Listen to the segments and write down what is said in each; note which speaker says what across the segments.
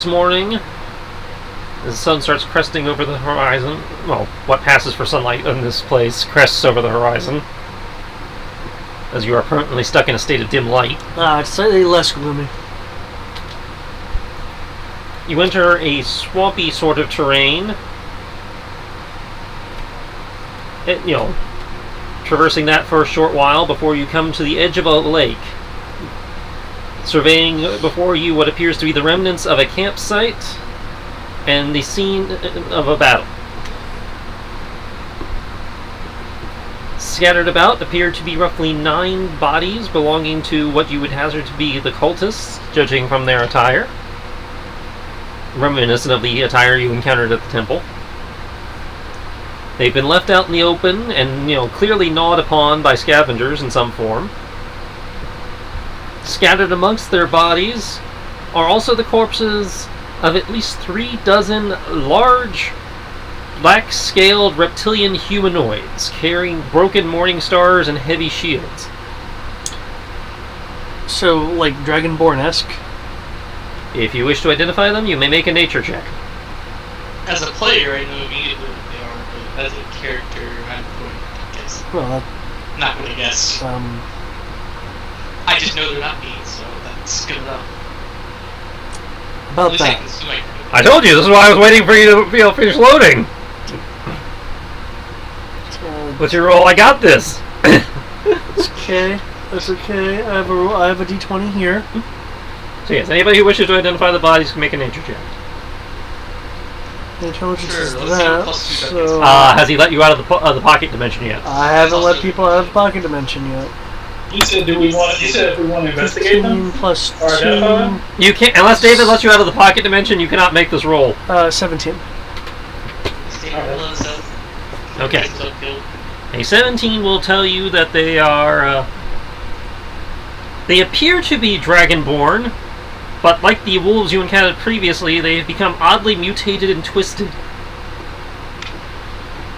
Speaker 1: This morning, as the sun starts cresting over the horizon, well, what passes for sunlight in this place crests over the horizon, as you are permanently stuck in a state of dim light.
Speaker 2: It's slightly less gloomy.
Speaker 1: You enter a swampy sort of terrain. Traversing that for a short while before you come to the edge of a lake. Surveying before you what appears to be the remnants of a campsite and the scene of a battle. Scattered about appear to be roughly 9 bodies belonging to what you would hazard to be the cultists, judging from their attire. Reminiscent of the attire you encountered at the temple. They've been left out in the open and, clearly gnawed upon by scavengers in some form. Scattered amongst their bodies are also the corpses of at least 3 dozen large, black-scaled reptilian humanoids carrying broken morning stars and heavy shields.
Speaker 2: So, like Dragonborn-esque?
Speaker 1: If you wish to identify them, you may make a nature check.
Speaker 3: As a player, I know immediately what they are, but as a character, I'm going to guess.
Speaker 2: Well,
Speaker 3: not going to guess. I just know they're not me, so that's good enough.
Speaker 2: About that.
Speaker 1: I told you, this is why I was waiting for you to finish loading. What's your roll? I got this.
Speaker 2: It's okay. That's okay. I have a D20 here.
Speaker 1: So yes, anybody who wishes to identify the bodies can make a nature check.
Speaker 2: Intelligence
Speaker 3: Sure,
Speaker 2: is
Speaker 3: let's
Speaker 2: that.
Speaker 3: do +2
Speaker 2: So
Speaker 1: has he let you out of the pocket dimension yet?
Speaker 2: I haven't let people out of the pocket dimension yet.
Speaker 4: You said if we want to investigate
Speaker 2: 15
Speaker 4: them?
Speaker 2: plus
Speaker 4: Or identify
Speaker 2: 2.
Speaker 4: them?
Speaker 1: You can't, unless David lets you out of the pocket dimension, you cannot make this roll.
Speaker 2: 17.
Speaker 1: Okay. A 17 will tell you that they are, they appear to be Dragonborn, but like the wolves you encountered previously, they have become oddly mutated and twisted.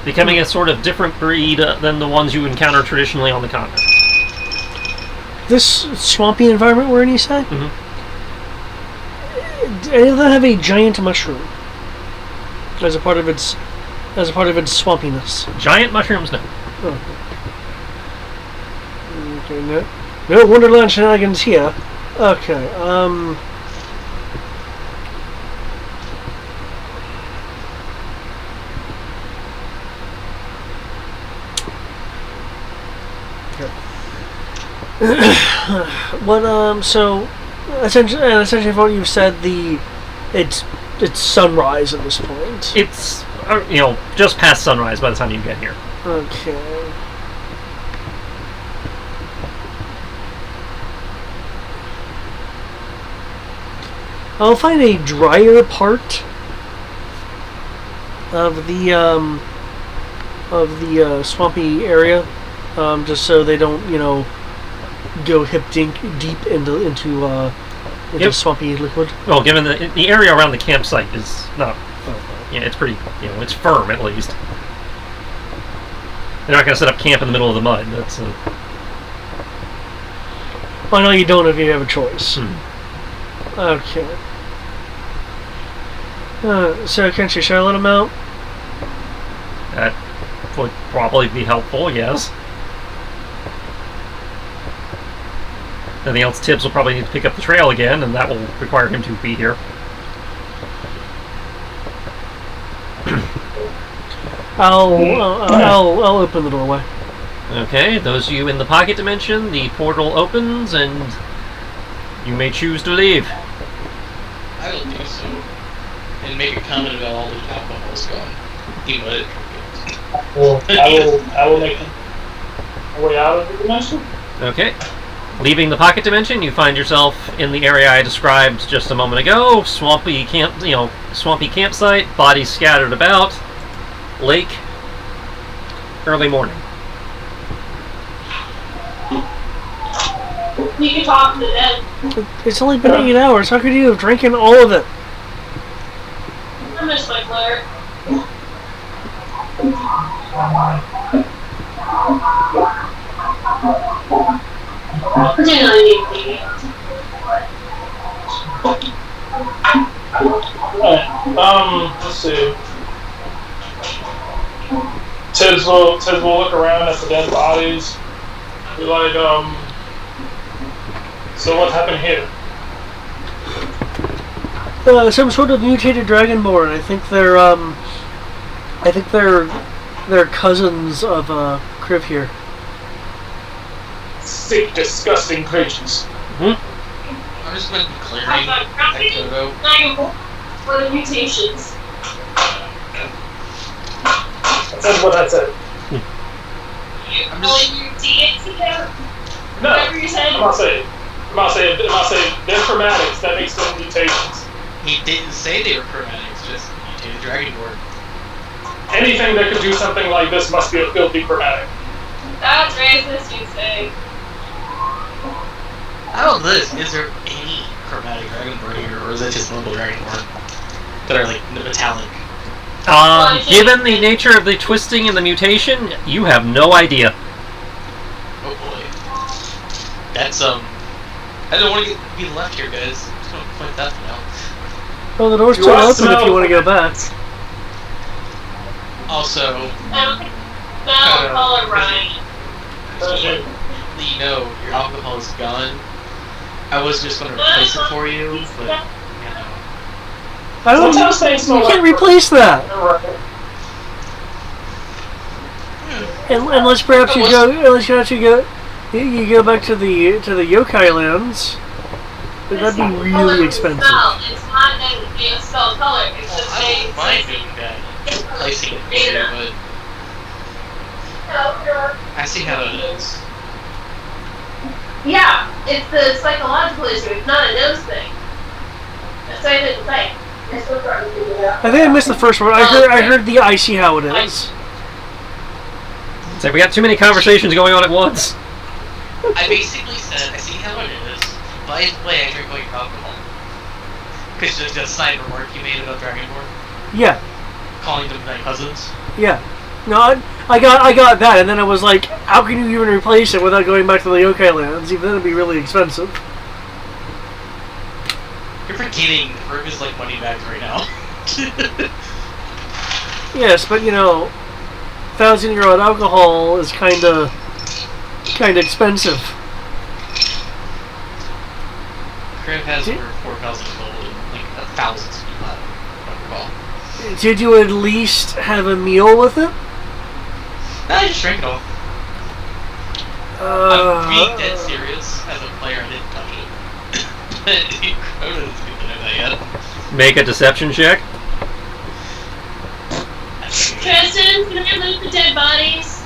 Speaker 1: Becoming a sort of different breed than the ones you encounter traditionally on the continent.
Speaker 2: This swampy environment we're in, you say?
Speaker 1: Mm-hmm.
Speaker 2: Do any of them have a giant mushroom as a part of its swampiness?
Speaker 1: Giant mushrooms, no.
Speaker 2: Oh. Okay, no Wonderland shenanigans here. Okay, so essentially from what you've said, it's sunrise at this point.
Speaker 1: It's, just past sunrise by the time you get here.
Speaker 2: Okay. I'll find a drier part of the swampy area, just so they don't, go hip deep into swampy liquid.
Speaker 1: Well, given the area around the campsite is not, it's pretty, it's firm at least. They're not going to set up camp in the middle of the mud. That's.
Speaker 2: Well, I know you don't if you have a choice. Okay. So, Kenshi, should I let him out?
Speaker 1: That would probably be helpful, yes. Anything else, Tibbs will probably need to pick up the trail again, and that will require him to be here.
Speaker 2: I'll open the doorway.
Speaker 1: Okay, those of you in the pocket dimension, the portal opens, and you may choose to leave.
Speaker 3: I will do so. And make a comment about all the alcohol's gone. Demon.
Speaker 4: I will make a way out of the dimension.
Speaker 1: Okay. Leaving the pocket dimension, you find yourself in the area I described just a moment ago. Swampy campsite, bodies scattered about, lake, early morning.
Speaker 5: You can talk to the dead.
Speaker 2: It's only been 8 hours. How could you have drinking all of it?
Speaker 5: I miss my Claire. Pretend I need to.
Speaker 4: Alright, let's see. Tibbs will look around at the dead bodies. Be like, so what happened here?
Speaker 2: Some sort of mutated dragonborn. I think they're cousins of Kriv here.
Speaker 4: Sick, disgusting creatures.
Speaker 3: I'm just going to be clearing that photo.
Speaker 5: For the mutations.
Speaker 4: That's what I said.
Speaker 3: I'm
Speaker 5: Well,
Speaker 3: just...
Speaker 5: you mutate together.
Speaker 4: No,
Speaker 5: Whatever you said.
Speaker 4: I'm not saying they're chromatics. That makes them mutations.
Speaker 3: He didn't say they were chromatics, just mutated dragonborn.
Speaker 4: Anything that could do something like this must be a filthy chromatic.
Speaker 5: That's racist, you say.
Speaker 3: How about this? Is there any chromatic dragonborn here, or is it just normal dragonborn that are like metallic?
Speaker 1: Given the nature of the twisting and the mutation, you have no idea.
Speaker 3: Oh boy. That's I don't want to be left here, guys. I'm just gonna point that one out.
Speaker 2: Well, the door's
Speaker 4: You
Speaker 2: still
Speaker 4: are
Speaker 2: open if you want to go back.
Speaker 3: Also,
Speaker 5: I don't think they'll call it Ryan.
Speaker 3: you know, your alcohol is gone. I was just gonna replace it for you, but you know.
Speaker 2: I don't.
Speaker 4: Sometimes things
Speaker 2: You can't replace that. Unless perhaps you go. Unless you actually go. You go back to the yokai lands. But that'd be really expensive.
Speaker 5: It's not a spell color. It's
Speaker 3: Well,
Speaker 5: just
Speaker 3: I don't mind doing that, replacing it later, but I see how it is.
Speaker 5: Yeah, it's the psychological issue. It's not a nose thing. That's what I didn't say. I still trying to figure it out.
Speaker 2: I think I missed the first one. I heard the I see how it is.
Speaker 1: So we got too many conversations going on at once.
Speaker 3: I basically said, I see how it is. By the way, I drink all your alcohol. Because the side remark you made about Dragonborn,
Speaker 2: Yeah,
Speaker 3: calling them my cousins.
Speaker 2: yeah. No, I got that, and then I was like, how can you even replace it without going back to the yokai lands? Even then, it'd be really expensive.
Speaker 3: You're forgetting Herb is like money bags right now.
Speaker 2: Yes, but 1,000-year-old alcohol is kind of expensive.
Speaker 3: Crib has over 4,000 gold and like 1,000 speed alcohol.
Speaker 2: Did you at least have a meal with it?
Speaker 3: No, I just drank it all. I'm being dead serious. As a player, I didn't touch it. Crota doesn't get to know that yet.
Speaker 1: Make a deception check.
Speaker 5: Tristan, can I loot the dead bodies?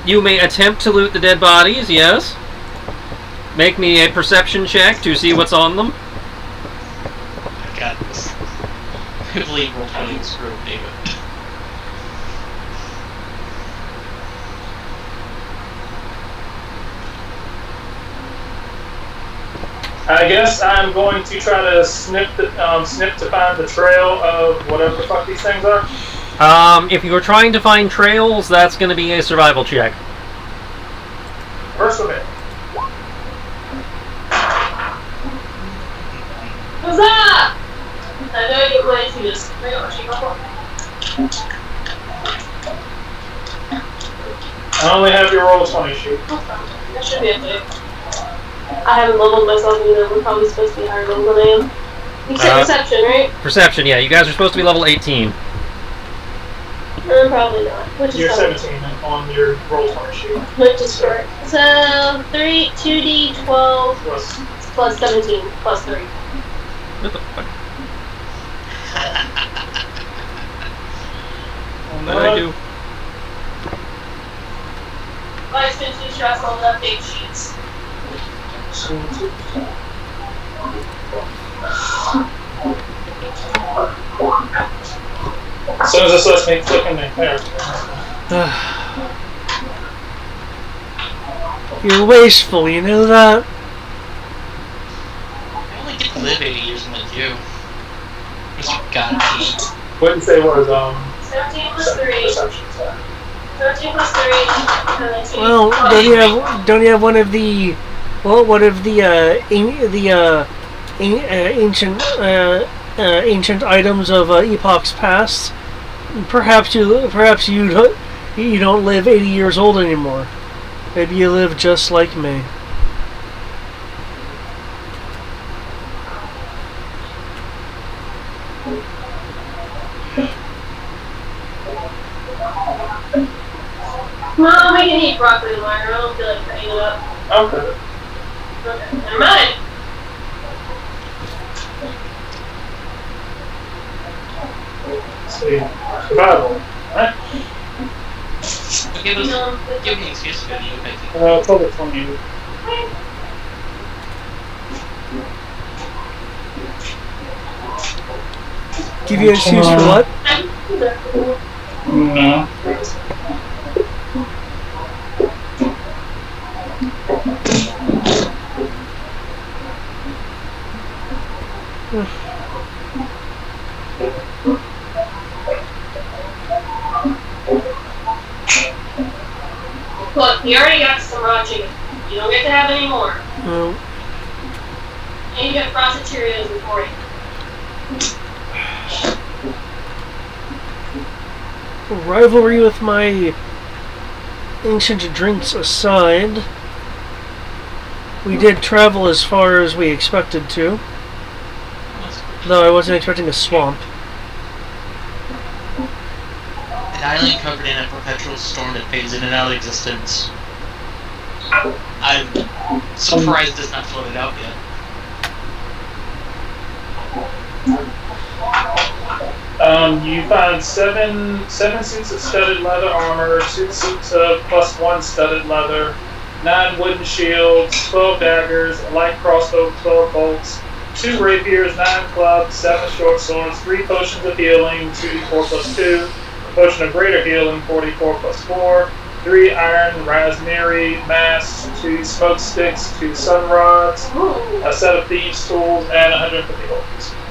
Speaker 1: You may attempt to loot the dead bodies, yes. Make me a perception check to see what's on them.
Speaker 3: I got this. I believe roll 20 screw up David.
Speaker 4: I guess I'm going to try to snip to find the trail of whatever the fuck these things are.
Speaker 1: If you're trying to find trails, that's going to be a survival check.
Speaker 4: First of it.
Speaker 5: Huzzah! I know you're going to just
Speaker 4: I only have your roll 20 sheet.
Speaker 5: That should be okay. I haven't leveled myself either. We're probably supposed to be higher level than I am. You said perception, right?
Speaker 1: Perception, yeah. You guys are supposed to be level 18.
Speaker 5: Probably not. Which is
Speaker 4: You're
Speaker 5: fine.
Speaker 4: 17 on your roll 20 sheet.
Speaker 5: Which is correct. So, 2d12 plus 17 plus 3.
Speaker 1: What the fuck? What did I do?
Speaker 5: I spent 2 stress on the update sheets.
Speaker 4: As soon as this lets me click in there.
Speaker 2: You're wasteful, you know that?
Speaker 3: I only get to live 80 years like you. Which you gotta eat.
Speaker 4: What did you say was
Speaker 5: 17 plus 3.
Speaker 4: perception?
Speaker 5: 13 plus 3. And then 2
Speaker 2: Well,
Speaker 5: plus
Speaker 2: don't you have one of the ancient items of epochs past, perhaps you don't live 80 years old anymore. Maybe you live just like me.
Speaker 5: Mom, we can eat broccoli tomorrow. I don't feel like cutting it up.
Speaker 4: Okay.
Speaker 5: Okay, never mind.
Speaker 4: Let's see. Survival. Right?
Speaker 3: Okay, give me an excuse to go to you, okay?
Speaker 4: Public 20.
Speaker 2: Give you an excuse for what?
Speaker 4: No.
Speaker 5: Look, you already got some raw chicken. You don't get to have any more.
Speaker 2: No.
Speaker 5: And you get frosted Cheerios before it.
Speaker 2: Rivalry with my ancient drinks aside, we did travel as far as we expected to. Though I wasn't expecting a swamp.
Speaker 3: An island covered in a perpetual storm that fades in and out of existence. I'm surprised it's not floated out yet.
Speaker 4: You find seven suits of studded leather armor, 2 suits of +1 studded leather, 9 wooden shields, 12 daggers, a light crossbow with 12 bolts, 2 rapiers, 9 clubs, 7 short swords, 3 potions of healing, 2d4+2, a potion of greater healing, 44+4, 3 iron raspberry masks, 2 smoke sticks, 2 sun rods, a set of thieves' tools, and 150 gold.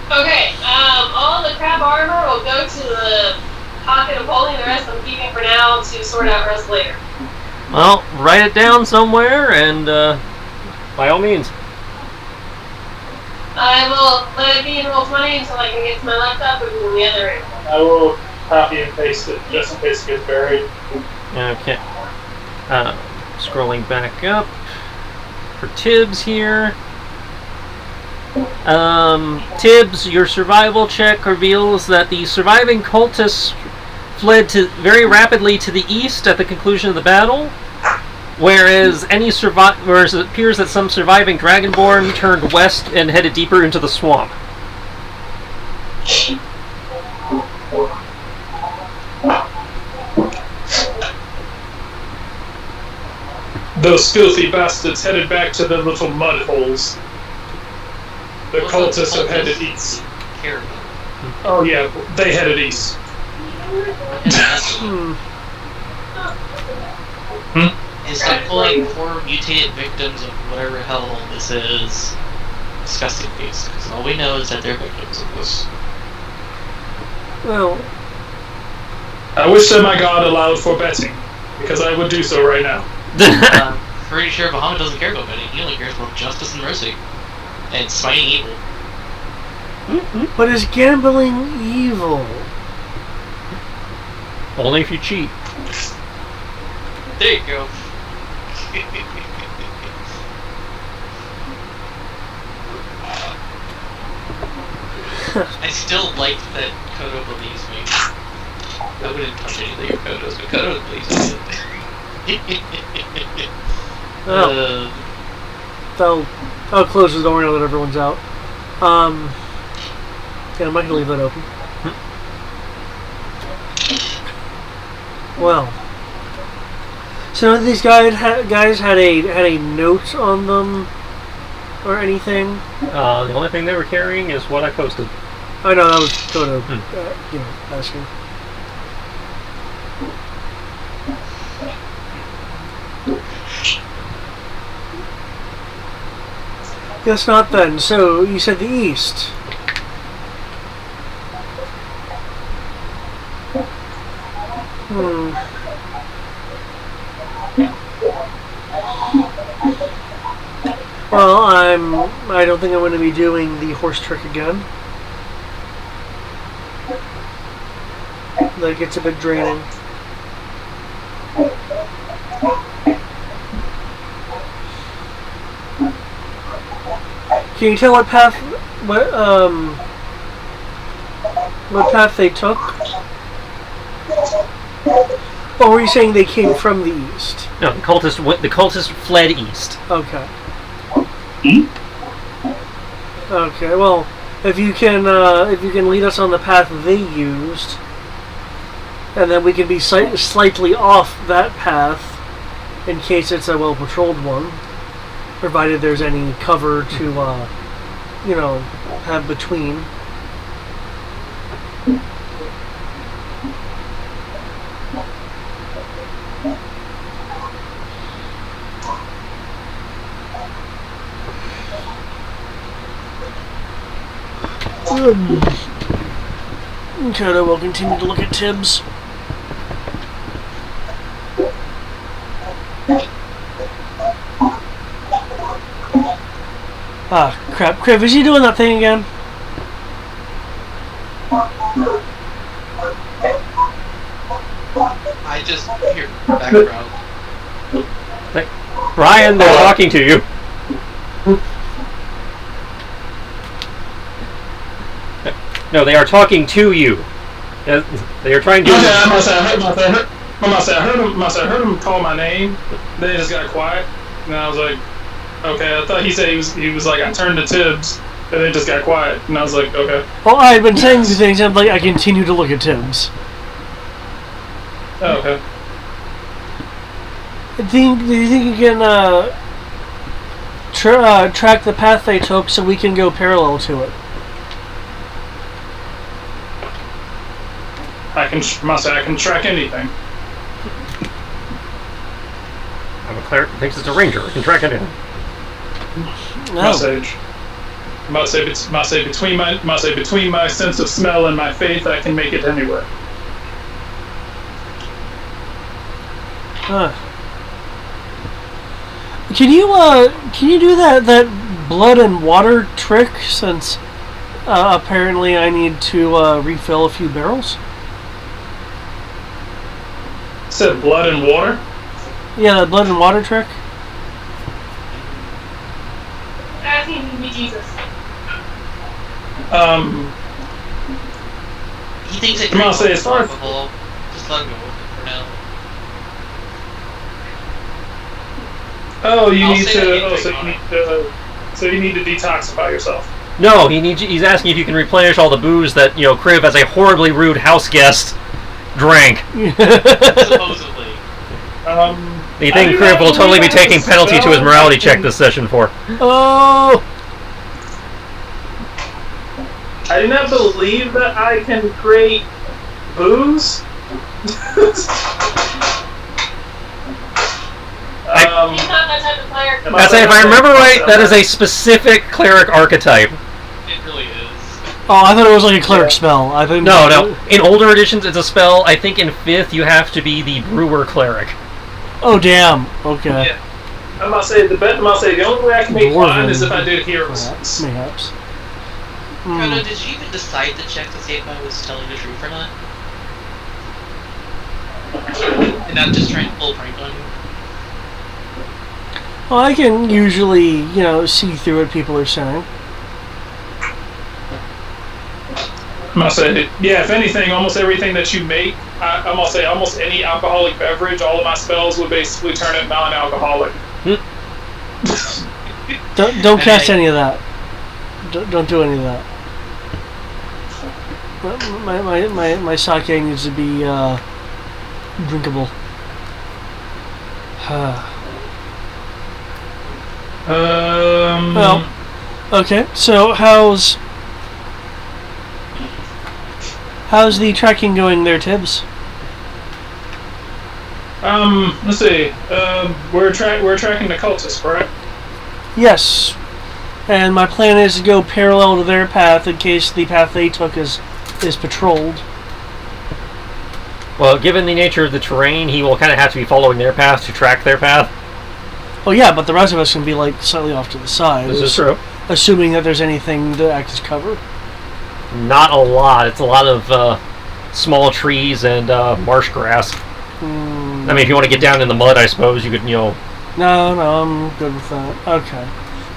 Speaker 5: Okay, all the crab armor will go to the pocket of holding. The rest I'm keeping for now to sort out rest later.
Speaker 1: Well, write it down somewhere, and by all means.
Speaker 5: I will let it be in Roll20 until I can get to my laptop and in the other room.
Speaker 4: I will copy and paste it just in case it gets buried.
Speaker 1: Okay. Scrolling back up for Tibbs here. Tibbs, your survival check reveals that the surviving cultists fled very rapidly to the east at the conclusion of the battle, whereas it appears that some surviving Dragonborn turned west and headed deeper into the swamp.
Speaker 4: Those filthy bastards headed back to their little mud holes. The cultists have headed east.
Speaker 3: Caribou.
Speaker 4: Oh yeah, they headed east.
Speaker 3: Instead of pulling poor mutated victims of whatever hell this is, disgusting beast, because all we know is that they're victims of this.
Speaker 2: Well,
Speaker 4: I wish that my god allowed for betting, because I would do so right now.
Speaker 3: I'm pretty sure Bahamut doesn't care about betting. He only cares about justice and mercy. And smiting evil.
Speaker 2: but is gambling evil?
Speaker 1: Only if you cheat.
Speaker 3: There you go. I still like that Kodo believes me. I wouldn't touch anything of Kodo's, but Kodo believes me.
Speaker 2: I'll close the door now that everyone's out. Yeah, I'm not gonna leave that open. Well, so none of these guys had a note on them or anything.
Speaker 1: The only thing they were carrying is what I posted.
Speaker 2: I know that was Kodo, asking. Guess not then. So, you said the east. Well, I don't think I'm going to be doing the horse trick again. That gets a bit draining. Can you tell what path they took? Or were you saying they came from the east?
Speaker 1: No, the cultist fled east.
Speaker 2: Okay. Okay. Well, if you can lead us on the path they used, and then we can be slightly off that path in case it's a well-patrolled one, provided there's any cover to, have between. Kodo will continue to look at Tibbs. Ah, crap. Criv, is he doing that thing again?
Speaker 3: I just hear background.
Speaker 1: Brian, they're talking to you. No, they are talking to you. They are trying to.
Speaker 4: I heard him call my name. Then he just got quiet, and I was like, okay. I thought he said he was like, I turned to Tibbs, and then it just got quiet, and I was like, okay.
Speaker 2: Well, I had been saying these things, and I continue to look at Tibbs.
Speaker 4: Oh, okay.
Speaker 2: Do you think you can track the path they took so we can go parallel to it?
Speaker 4: I can track anything.
Speaker 1: I'm a cleric who thinks it's a ranger. I can track anything.
Speaker 4: Between my sense of smell and my faith, I can make it anywhere.
Speaker 2: Huh. Can you do that blood and water trick, since apparently I need to refill a few barrels?
Speaker 4: Said blood and water?
Speaker 2: Yeah, the blood and water trick.
Speaker 5: I think it would be Jesus.
Speaker 3: He thinks it
Speaker 4: Come on, say it's
Speaker 3: alcohol. Just let him go with it for now.
Speaker 4: Oh, you
Speaker 3: I'll
Speaker 4: need
Speaker 3: say
Speaker 4: to.
Speaker 3: that
Speaker 4: Oh, so you need to detoxify yourself.
Speaker 1: No, he's asking if you can replenish all the booze that Kriv, as a horribly rude house guest, drank.
Speaker 3: Supposedly.
Speaker 1: You think Kriv will totally be taking penalty to his morality check this session for?
Speaker 2: Oh!
Speaker 4: I do not believe that I can create booze.
Speaker 5: He's not that type of player.
Speaker 1: I say, if I remember right, that is a specific cleric archetype.
Speaker 3: It really is.
Speaker 2: Oh, I thought it was like a cleric spell. I think
Speaker 1: No. In older editions, it's a spell. I think in 5th, you have to be the brewer cleric.
Speaker 2: Oh, damn. Okay.
Speaker 4: Yeah. I'm about to say the only way I can make wine is if I did heroes.
Speaker 2: Mayhaps.
Speaker 3: Kodo, did you even decide to check to see if I was telling the truth or not? And not just trying to pull a prank on you?
Speaker 2: Well, I can usually, see through what people are saying.
Speaker 4: I'm gonna say, yeah, if anything, almost everything that you make, I'm gonna say almost any alcoholic beverage, all of my spells would basically turn it non-alcoholic.
Speaker 2: Don't cast any of that. Don't do any of that. My sake needs to be drinkable. Well, okay. So how's the tracking going there, Tibbs?
Speaker 4: Let's see. We're tracking the cultists, correct?
Speaker 2: Yes. And my plan is to go parallel to their path in case the path they took is patrolled.
Speaker 1: Well, given the nature of the terrain, he will kind of have to be following their path to track their path.
Speaker 2: Oh yeah, but the rest of us can be like slightly off to the side.
Speaker 1: This is true.
Speaker 2: Assuming that there's anything to act as cover.
Speaker 1: Not a lot. It's a lot of small trees and marsh grass. I mean, if you want to get down in the mud, I suppose you could,
Speaker 2: No, I'm good with that. Okay.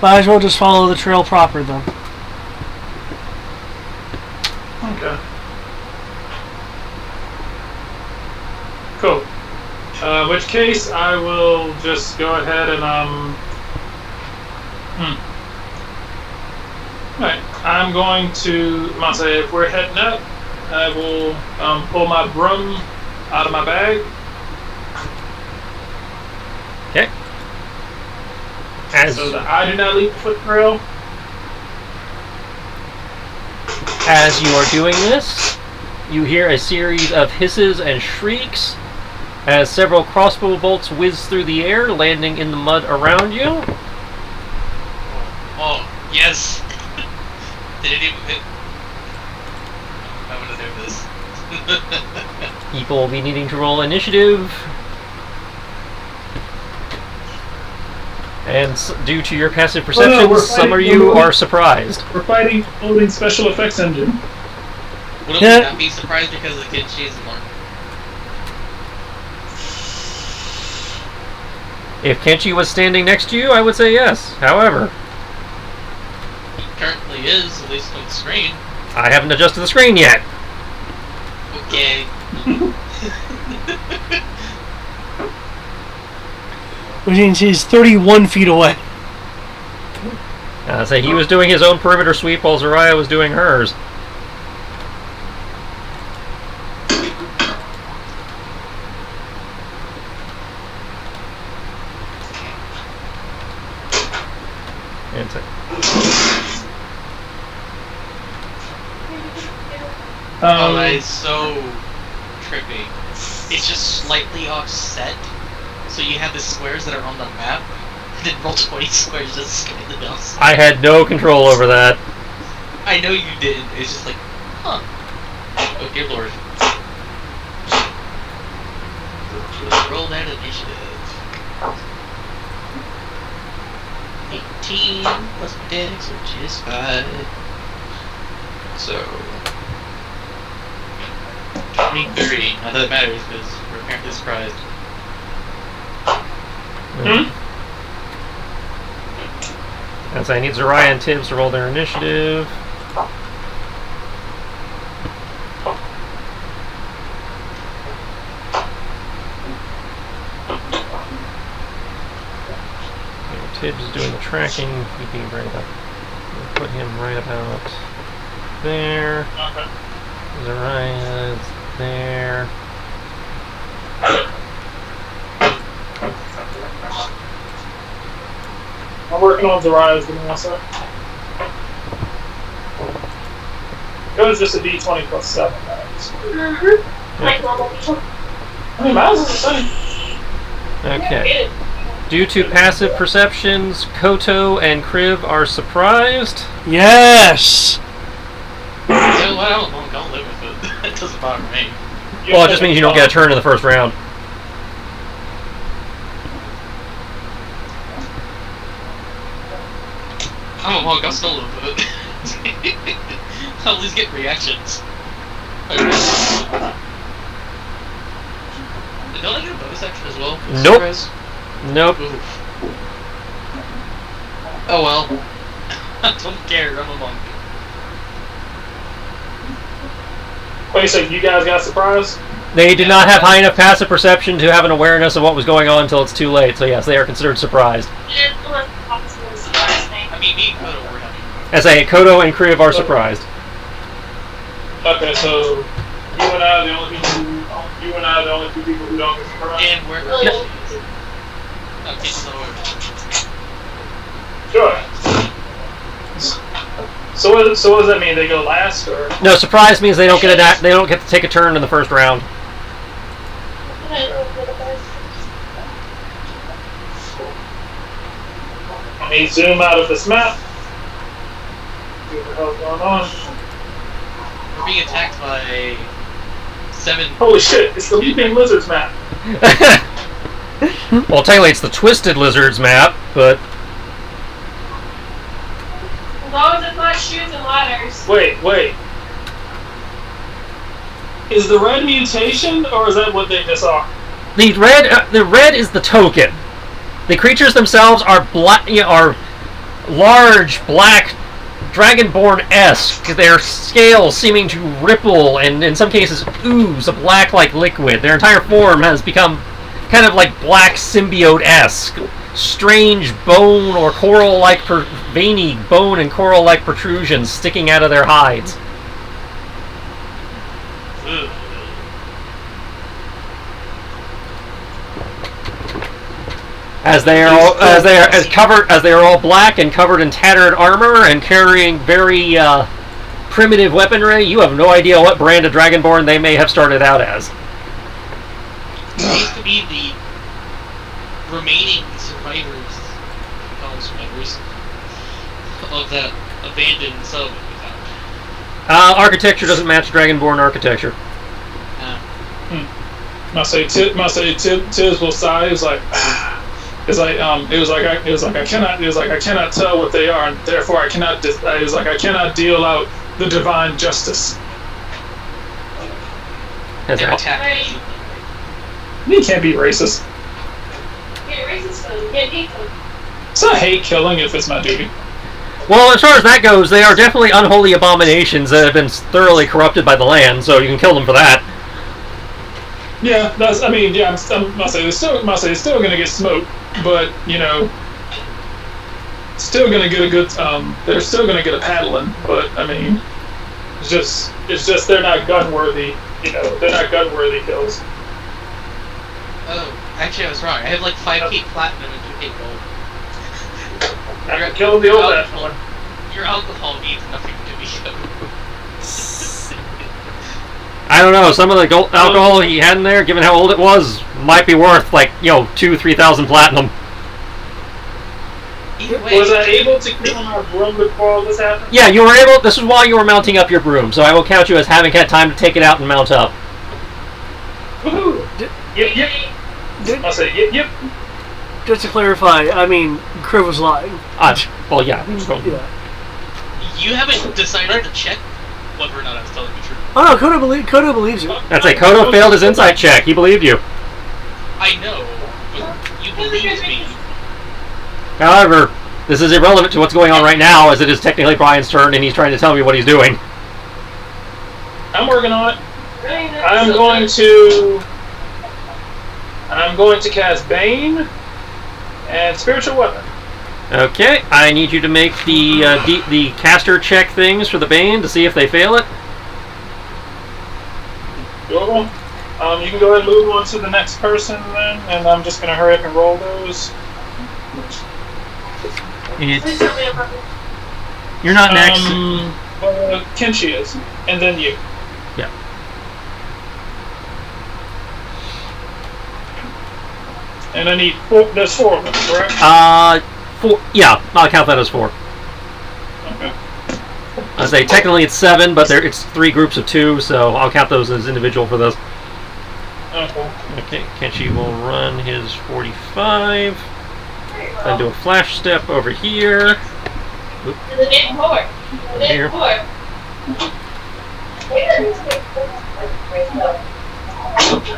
Speaker 2: Might as well just follow the trail proper then.
Speaker 4: Okay. Cool. In which case, I will just go ahead and Alright, I'm going to. I'll say if we're heading up, I will pull my broom out of my bag.
Speaker 1: Okay.
Speaker 4: So that I do not leave the foot trail.
Speaker 1: As you are doing this, you hear a series of hisses and shrieks as several crossbow bolts whiz through the air, landing in the mud around you.
Speaker 3: Oh, yes! Did it even hit? I want to do this.
Speaker 1: People will be needing to roll initiative. And due to your passive perceptions, some of you are surprised.
Speaker 4: We're fighting holding special effects engine.
Speaker 3: Would we not be surprised because the kid chases one?
Speaker 1: If Kenshi was standing next to you, I would say yes. However,
Speaker 3: He currently is, at least on the screen.
Speaker 1: I haven't adjusted the screen yet.
Speaker 3: Okay.
Speaker 2: Which means he's 31 feet away.
Speaker 1: So he was doing his own perimeter sweep while Zariah was doing hers. And
Speaker 3: Oh, that is so trippy. It's just slightly offset. So you have the squares that are on the map, and then roll 20 squares just slightly else.
Speaker 1: I had no control over that.
Speaker 3: I know you didn't. It's just like, huh. Oh, dear lord. Roll that initiative. 18 plus my dex, which is 5. So 23. Not that it matters because we're apparently surprised.
Speaker 1: And so I need Zariah and Tibbs to roll their initiative. Tibbs is doing the tracking. He'd be right about. We'll put him right about there.
Speaker 4: Okay.
Speaker 1: Zariah is there.
Speaker 4: I'm working on Zariah's. Give me one sec. It was just a D20 plus 7.
Speaker 5: Like normal people.
Speaker 4: I mean, miles is the same.
Speaker 1: Okay. Due to passive perceptions, Koto and Kriv are surprised.
Speaker 2: Yes!
Speaker 3: Yeah, well, don't live with it. That doesn't bother me.
Speaker 1: Well, it just means you don't get a turn in the first round.
Speaker 3: I'm a monk, I'll still live with it. I'll at least get reactions. Don't I get a bonus action as well?
Speaker 1: Nope.
Speaker 3: Surprise?
Speaker 1: Nope.
Speaker 3: Oof. Oh well. I don't care, I'm a monk.
Speaker 4: Wait, so you guys got surprised?
Speaker 1: They did not have high enough passive perception to have an awareness of what was going on until it's too late. So yes, they are considered surprised.
Speaker 3: I mean, me and Kodo were having.
Speaker 1: As I say, Koto and Kriv are surprised.
Speaker 4: Okay, so you and I are the only people who. You and I are the only two people who don't get surprised.
Speaker 3: And we're.
Speaker 5: No.
Speaker 3: Okay, so
Speaker 4: Sure. So what does that mean? They go last, or?
Speaker 1: No, surprise means they don't get they don't get to take a turn in the first round.
Speaker 4: Let me zoom out of this map. See what the hell's going on.
Speaker 3: we're being attacked by 7.
Speaker 4: Holy shit! It's the Leaping Lizards map.
Speaker 1: Well, technically it's the Twisted Lizards map, but...
Speaker 5: As long as it's not chutes and ladders.
Speaker 4: Wait. Is the red mutation, or is that what they just are?
Speaker 1: The red is the token. The creatures themselves are are large, black, dragonborn-esque. Their scales seeming to ripple and, in some cases, ooze a black-like liquid. Their entire form has become kind of like black symbiote-esque. Strange bone or coral-like, veiny bone and coral-like protrusions sticking out of their hides. As they are all black and covered in tattered armor and carrying very primitive weaponry, you have no idea what brand of dragonborn they may have started out as.
Speaker 3: Seems to be the remaining survivors of that abandoned settlement.
Speaker 1: Architecture doesn't match dragonborn architecture.
Speaker 4: Tiz will sigh. It was like I cannot tell what they are, and therefore I cannot. I cannot deal out the divine justice.
Speaker 3: They're attacking.
Speaker 4: You can't be racist.
Speaker 5: Get racist though. You can't hate them.
Speaker 4: It's not hate killing if it's my duty.
Speaker 1: Well, as far as that goes, they are definitely unholy abominations that have been thoroughly corrupted by the land, so you can kill them for that.
Speaker 4: Yeah, I'm still gonna get smoked, but still gonna get a good. They're still gonna get a paddling, but I mean, it's just they're not gun worthy. They're not gun worthy kills.
Speaker 3: Oh, actually, I was wrong. I have like 5k platinum and 2k gold.
Speaker 4: I killed the old one.
Speaker 3: Your alcohol means nothing to me.
Speaker 1: I don't know. Some of the gold alcohol he had in there, given how old it was, might be worth like 2,000-3,000 platinum.
Speaker 4: Was I able to kill my broom before all this happened?
Speaker 1: Yeah, you were able. This is while you were mounting up your broom, so I will count you as having had time to take it out and mount up.
Speaker 4: Woohoo! Yep. I'll say yep.
Speaker 2: Just to clarify, I mean, Kriv was lying.
Speaker 1: Well, yeah.
Speaker 2: Yeah.
Speaker 3: You haven't decided to check whether or not I was telling the truth.
Speaker 2: Oh no, Kodo believes you.
Speaker 1: That's it. Kodo failed his insight check. He believed you.
Speaker 3: I know, but you believed me.
Speaker 1: However, this is irrelevant to what's going on right now, as it is technically Brian's turn, and he's trying to tell me what he's doing.
Speaker 4: I'm working on it. I'm going to cast Bane and Spiritual Weapon.
Speaker 1: Okay, I need you to make the caster check things for the Bane to see if they fail it.
Speaker 4: Doable. You can go ahead and move on to the next person then, and I'm just going to hurry up and roll those.
Speaker 1: You're not next.
Speaker 4: Kenshi is, and then you.
Speaker 1: Yeah.
Speaker 4: And I need there's 4 of them, correct?
Speaker 1: 4. Yeah, I'll count that as 4.
Speaker 4: Okay.
Speaker 1: I say technically it's 7, but it's 3 groups of 2, so I'll count those as individual for those. Okay, Kenshi will run his 45. Then do a flash step over here. Oop. Here.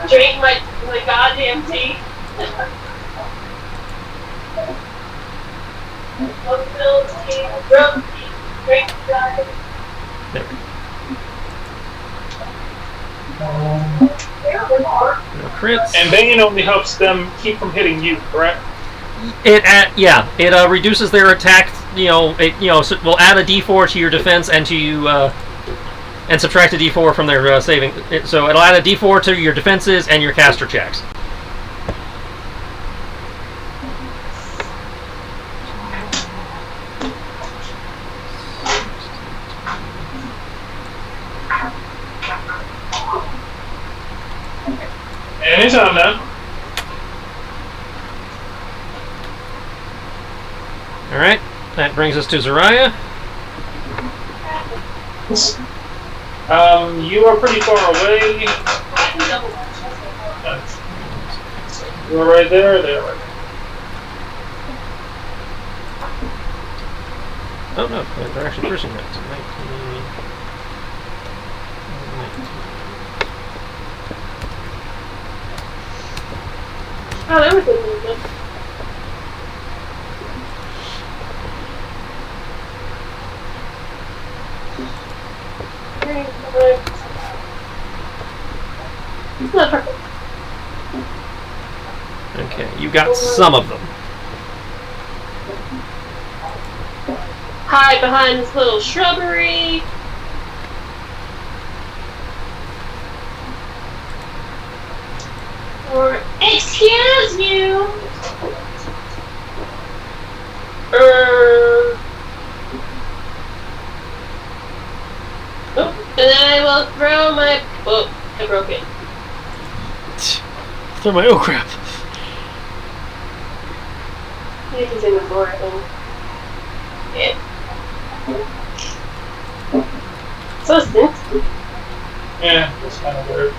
Speaker 5: Drink my goddamn tea.
Speaker 1: There. No crits.
Speaker 4: And Bane only helps them keep from hitting you, correct?
Speaker 1: It reduces their attack. So will add a D4 to your defense and to and subtract a D4 from their saving. So it'll add a D4 to your defenses and your caster checks.
Speaker 4: Anytime now.
Speaker 1: Alright, that brings us to Zariah.
Speaker 4: You are pretty far away. You're right there. There. Right.
Speaker 1: Oh no, they're actually pushing that to 19.
Speaker 5: Oh, that was good. It's not perfect.
Speaker 1: Okay, you got some of them.
Speaker 5: Hide behind this little shrubbery. Or, excuse you! Oh, and then I will throw my... Oh, I broke it.
Speaker 2: Throw my... Oh, crap.
Speaker 5: You can see the floor, I think. Yeah. So sensitive.
Speaker 4: Yeah, it's kind of weird.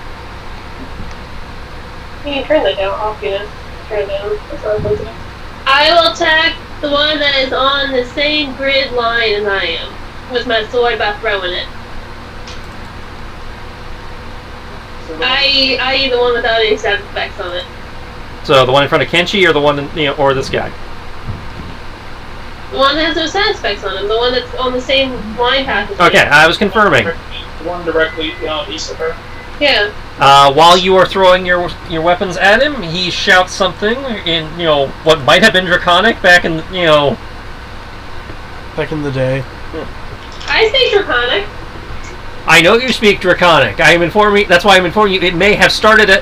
Speaker 5: You can turn that down off, you know. Turn it down. That's what I was doing. I will attack the one that is on the same grid line as I am. With my sword by throwing it. I.e. the one without any stab effects on it.
Speaker 1: So the one in front of Kenshi, or the one, or this guy?
Speaker 5: The one that has no side specs on him. The one that's on the same line path as
Speaker 1: Okay,
Speaker 5: me.
Speaker 1: I was confirming.
Speaker 4: The one directly east of her.
Speaker 5: Yeah.
Speaker 1: While you are throwing your weapons at him, he shouts something in, what might have been Draconic back in,
Speaker 2: Back in the day.
Speaker 5: I say Draconic.
Speaker 1: I know you speak Draconic. I am informing. That's why I'm informing you. It may have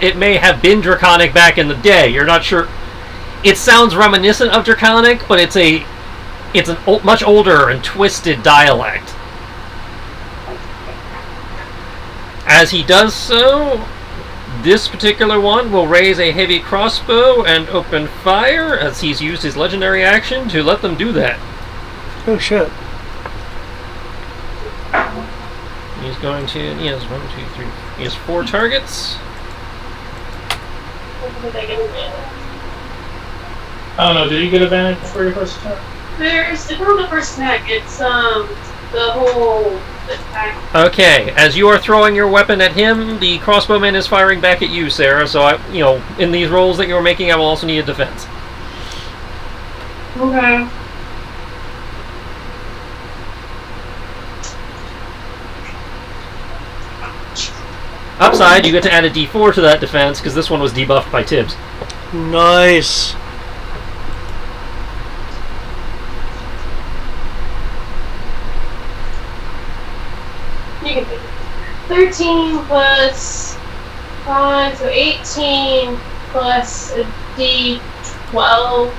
Speaker 1: it may have been Draconic back in the day. You're not sure. It sounds reminiscent of Draconic, but it's a much older and twisted dialect. As he does so, this particular one will raise a heavy crossbow and open fire, as he's used his legendary action to let them do that.
Speaker 2: Oh, shit.
Speaker 1: He's going to... He has 1, 2, 3... He has 4 targets.
Speaker 4: I don't know, did you get advantage for your first attack?
Speaker 5: It's not the first attack, it's the whole attack.
Speaker 1: Okay, as you are throwing your weapon at him, the crossbowman is firing back at you, Sarah, so in these rolls that you're making, I will also need a defense.
Speaker 5: Okay.
Speaker 1: Upside, you get to add a d4 to that defense, because this one was debuffed by Tibbs.
Speaker 2: Nice.
Speaker 5: You can take it. 13 plus 5, so 18 plus a d12.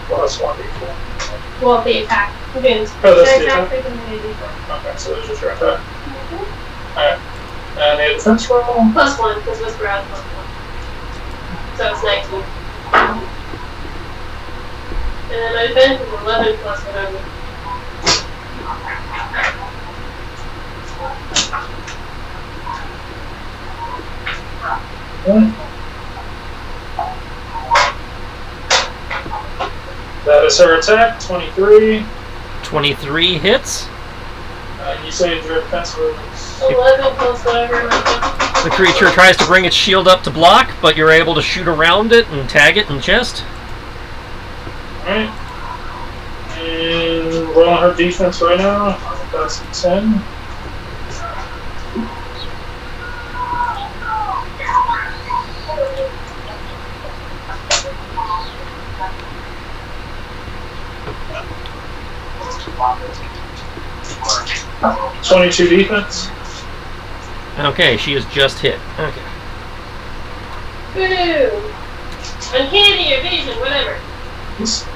Speaker 4: Plus 1d4.
Speaker 5: Well, the attack. Okay,
Speaker 4: Oh, that's the
Speaker 5: attack.
Speaker 4: attack? Okay, so there's just your attack. Alright. And the defense roll?
Speaker 5: Plus 1, because Whisper has plus 1. So it's 19. And then my defense is 11 plus whatever.
Speaker 4: That is her attack, 23.
Speaker 1: 23 hits.
Speaker 4: You say your defense was...
Speaker 5: 11 plus whatever.
Speaker 1: The creature tries to bring its shield up to block, but you're able to shoot around it and tag it in chest.
Speaker 4: Alright. And roll on her defense right now. That's a 10. .22 defense.
Speaker 1: Okay, she is just hit. Okay.
Speaker 5: Boo! Uncanny, evasion, whatever.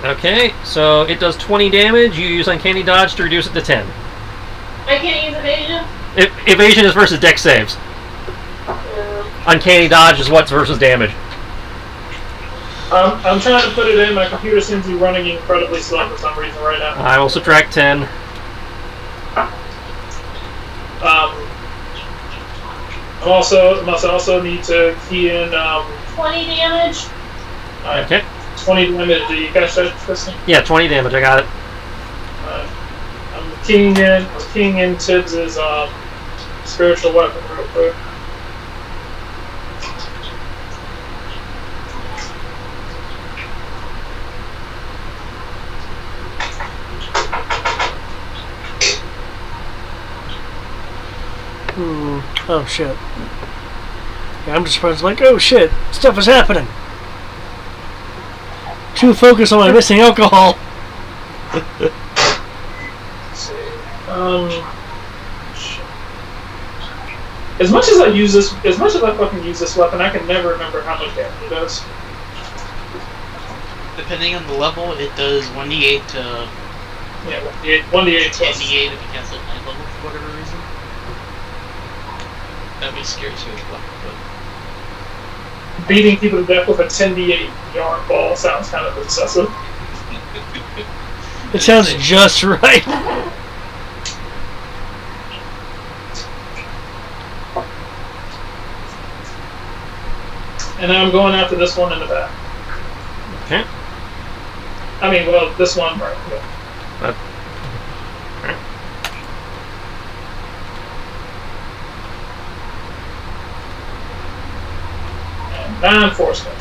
Speaker 1: Okay, so it does 20 damage. You use Uncanny Dodge to reduce it to 10.
Speaker 5: I can't use evasion?
Speaker 1: Evasion is versus dex saves. Uncanny Dodge is what's versus damage.
Speaker 4: I'm trying to put it in. My computer seems to be running incredibly slow for some reason right now.
Speaker 1: I will subtract 10.
Speaker 4: I must also need to key in
Speaker 5: 20 damage?
Speaker 4: Alright.
Speaker 1: Okay.
Speaker 4: 20 damage. Do you catch that, Tristan?
Speaker 1: Yeah, 20 damage. I got it.
Speaker 4: I'm keying in Tibbs' spiritual weapon real quick.
Speaker 2: Oh shit. Yeah, I'm just surprised, like, oh shit, stuff is happening. Too focused on my missing alcohol.
Speaker 4: Let's see. As much as I fucking use this weapon, I can never remember how much damage it does.
Speaker 3: Depending on the level, it does 1d8 to...
Speaker 4: Yeah, 1d8 plus.
Speaker 3: 10d8 if you cast it at 9th level for whatever reason. That'd be scary too as well.
Speaker 4: Beating people to death with a 10d8 yarn ball sounds kind of excessive.
Speaker 2: It sounds just right.
Speaker 4: And I'm going after this one in the back.
Speaker 1: Okay.
Speaker 4: I mean, well, this one right here. And 9 force damage.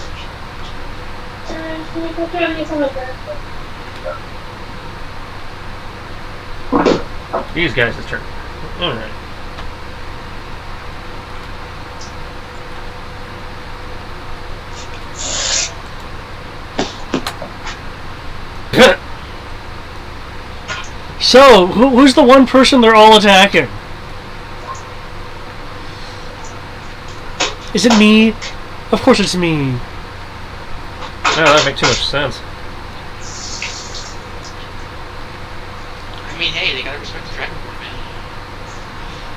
Speaker 1: These guys' turn. Alright.
Speaker 2: So, who's the one person they're all attacking? Is it me? Of course it's me.
Speaker 1: No, that makes too much sense.
Speaker 3: I mean, hey, they gotta respect the Dragonborn, man.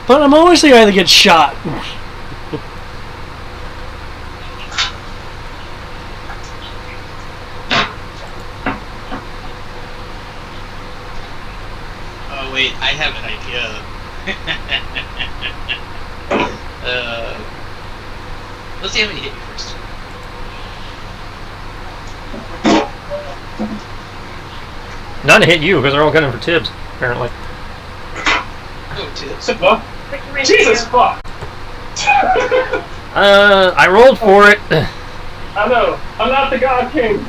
Speaker 2: But I'm always the guy that gets shot.
Speaker 3: Oh wait, I have an idea. Let's see how many hit you first.
Speaker 1: None hit you because they're all gunning for Tibbs, apparently.
Speaker 3: Oh, Tibbs.
Speaker 4: Fuck. Jesus fuck!
Speaker 1: I rolled for it.
Speaker 4: I know. I'm not the God King.